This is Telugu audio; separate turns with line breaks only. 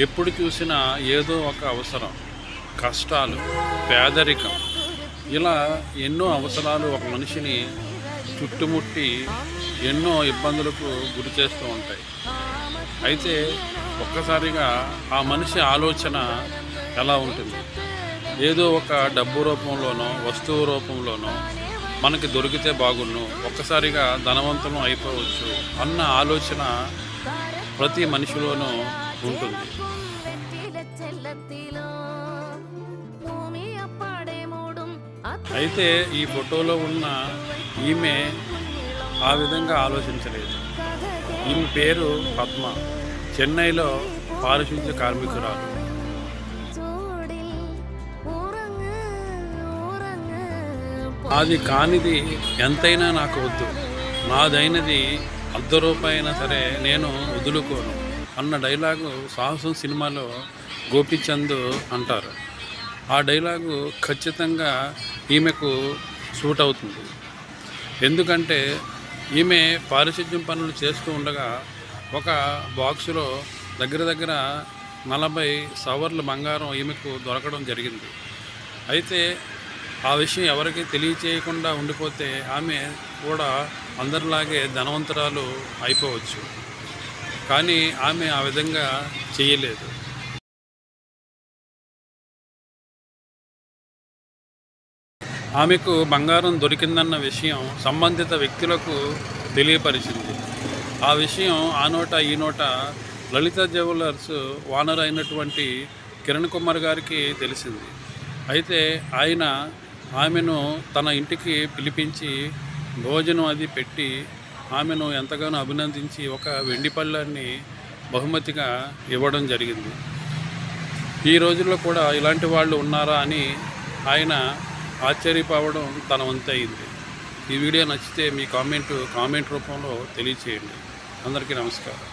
ఎప్పుడు చూసినా ఏదో ఒక అవసరం, కష్టాలు, పేదరికం, ఇలా ఎన్నో అవసరాలు ఒక మనిషిని చుట్టుముట్టి ఎన్నో ఇబ్బందులకు గురి చేస్తూ ఉంటాయి. అయితే ఒక్కసారిగా ఆ మనిషి ఆలోచన ఎలా ఉంటుంది? ఏదో ఒక డబ్బు రూపంలోనో వస్తువు రూపంలోనో మనకి దొరికితే బాగున్ను, ఒక్కసారిగా ధనవంతులం అయిపోవచ్చు అన్న ఆలోచన ప్రతి మనిషిలోనూ ఉంటుంది. అయితే ఈ ఫోటోలో ఉన్న ఈమె ఆ విధంగా ఆలోచించలేదు. ఈమె పేరు పద్మ, చెన్నైలో పారిశుద్ధ్య కార్మికురాలు. అది కానిది ఎంతైనా నాకు వద్దు, నాదైనది ₹1 అయినా సరే నేను వదులుకోను అన్న డైలాగు సాహసం సినిమాలో గోపీచంద్ అంటారు. ఆ డైలాగు ఖచ్చితంగా ఈమెకు సూట్ అవుతుంది. ఎందుకంటే ఈమె పారిశుద్ధ్యం పనులు చేస్తూ ఉండగా ఒక బాక్సులో దగ్గర 40 సవర్ల బంగారం ఈమెకు దొరకడం జరిగింది. అయితే ఆ విషయం ఎవరికి తెలియచేయకుండా ఉండిపోతే ఆమె కూడా అందరిలాగే ధనవంతురాలు అయిపోవచ్చు. కానీ ఆమె ఆ విధంగా చేయలేదు. ఆమెకు బంగారం దొరికిందన్న విషయం సంబంధిత వ్యక్తులకు తెలియపరిచింది. ఆ విషయం ఆ నోట ఈ నోట లలిత జ్యువెలర్స్ ఓనర్ అయినటువంటి కిరణ్ కుమార్ గారికి తెలిసింది. అయితే ఆయన ఆమెను తన ఇంటికి పిలిపించి భోజనం అది పెట్టి ఆమెను ఎంతగానో అభినందించి ఒక వెండి పళ్ళాన్ని బహుమతిగా ఇవ్వడం జరిగింది. ఈ రోజుల్లో కూడా ఇలాంటి వాళ్ళు ఉన్నారా అని ఆయన ఆశ్చర్యపోవడం తన వంతయింది. ఈ వీడియో నచ్చితే మీ కామెంట్ రూపంలో తెలియచేయండి. అందరికీ నమస్కారం.